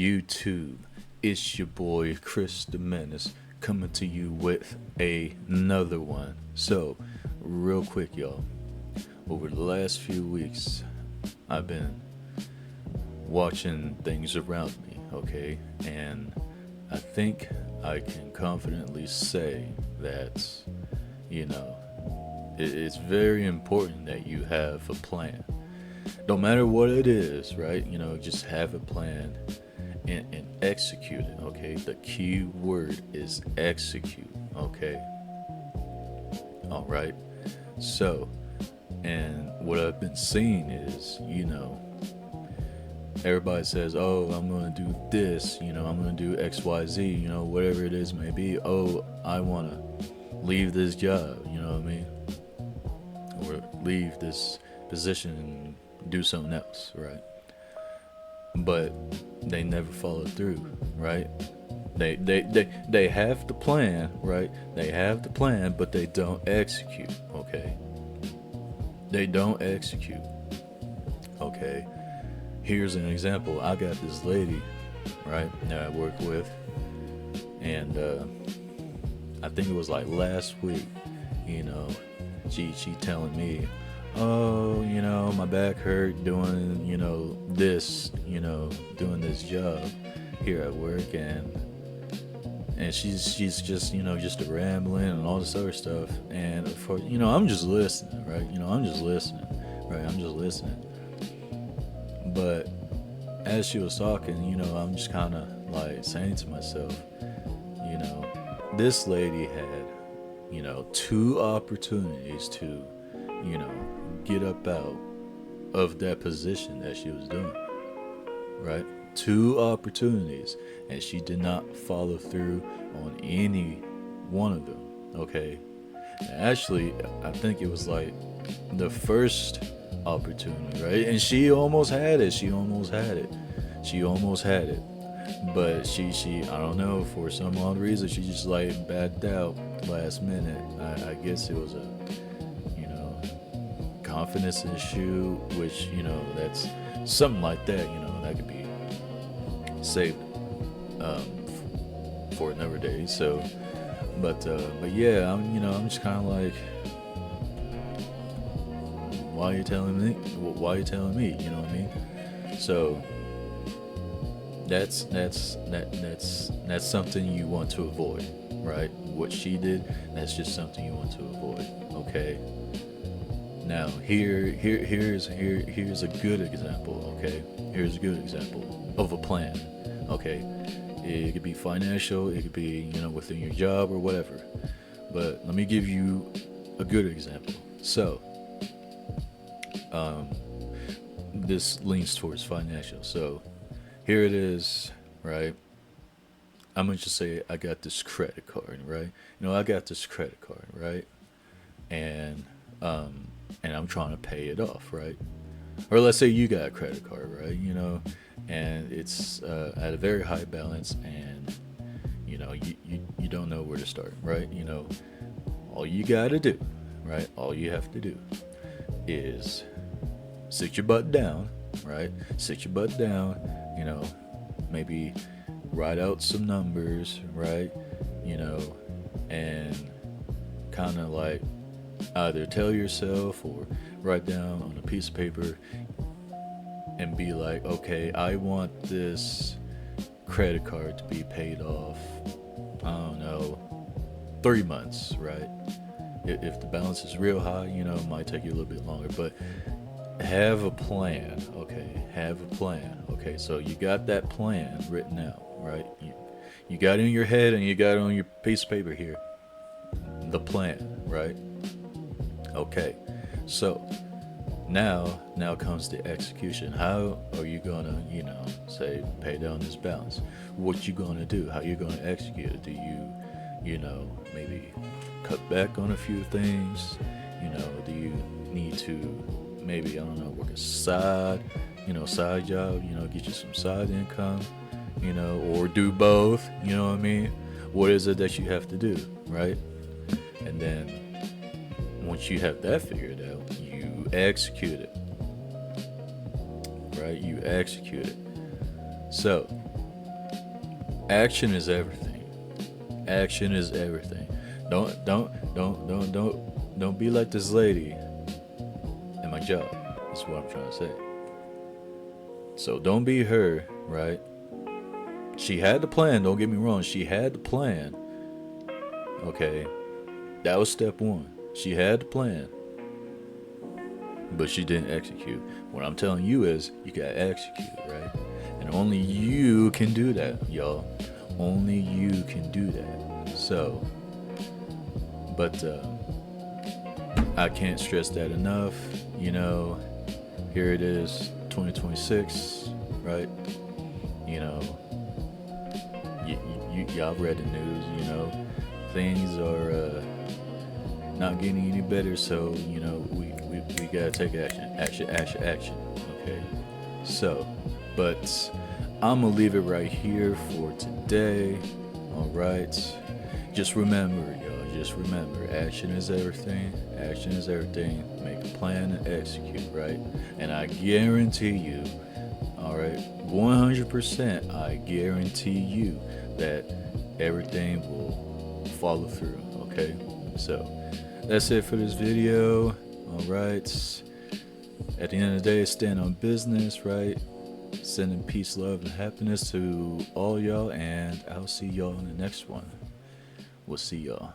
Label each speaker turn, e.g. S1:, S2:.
S1: YouTube? It's your boy Chris the Menace coming to you with another one. So, real quick, y'all. Over the last few weeks, I've been watching things around me, okay? And I think I can confidently say that, you know, it's very important that you have a plan. No matter what it is, right? Just have a plan and execute it, okay? The key word is execute, okay? All right. So, and what I've been seeing is, everybody says, oh, I'm going to do this, I'm going to do XYZ, whatever it is may be. Oh, I want to leave this job, you know what I mean? Or leave this position and do something else, right? But they never follow through, right? They have the plan, right? They have the plan, but they don't execute, okay? They don't execute, okay? Here's an example. I got this lady, right, that I work with, and I think it was like last week, she telling me, oh, my back hurt doing, this, doing this job here at work, and she's just, just a rambling and all this other stuff, and for, I'm just listening, right? I'm just listening, right? I'm just listening. But as she was talking, I'm just kind of like saying to myself, this lady had, two opportunities to, get up out of that position that she was doing, right? Two opportunities, and she did not follow through on any one of them, okay? Actually, I think it was like the first opportunity, right? And she almost had it. But she I don't know, for some odd reason, she just like backed out last minute. I guess it was a, confidence issue, which, that's something like that, that could be saved for another day. So, but yeah, I'm just kind of like, why are you telling me? Why are you telling me? You know what I mean? So that's something you want to avoid, right? What she did, that's just something you want to avoid. Okay. Now here's a good example. Okay, here's a good example of a plan. Okay, it could be financial, it could be within your job or whatever. But let me give you a good example. So, this leans towards financial. So, here it is, right? I'm gonna just say I got this credit card, right? I got this credit card, right? And I'm trying to pay it off, right? Or let's say you got a credit card, right? And it's at a very high balance, and you don't know where to start, right? All you gotta do, right? All you have to do is sit your butt down, right? Sit your butt down, maybe write out some numbers, right? And kind of like either tell yourself or write down on a piece of paper and be like, okay, I want this credit card to be paid off, I don't know, 3 months, right? If the balance is real high, it might take you a little bit longer, but have a plan, okay? Have a plan, okay? So you got that plan written out, right? You got it in your head and you got it on your piece of paper here. The plan, right? Okay, so now comes the execution. How are you gonna, say pay down this balance? What you gonna do? How you gonna execute it? Do you, maybe cut back on a few things? Do you need to maybe, I don't know, work a side job? Get you some side income? Or do both? You know what I mean? What is it that you have to do, right? And then once you have that figured out, you execute it, right? You execute it. So Action is everything. Action is everything. Don't be like this lady in my job. That's what I'm trying to say. So don't be her, right? She had the plan, don't get me wrong. She had the plan. Okay. That was step one. She had the plan. But she didn't execute. What I'm telling you is you gotta execute, right? And only you can do that, y'all. Only you can do that. So, but I can't stress that enough. You know, here it is, 2026, right? You know, y'all read the news. You know, things are not getting any better. So you know, we gotta take action. Okay, so, but I'm gonna leave it right here for today. All right, just remember, y'all. Just remember, action is everything. Action is everything. Make a plan and execute, right? And I guarantee you, all right, 100%, I guarantee you that everything will follow through. Okay, so that's it for this video. All right. At the end of the day, stand on business, right? Sending peace, love, and happiness to all y'all, and I'll see y'all in the next one. We'll see y'all.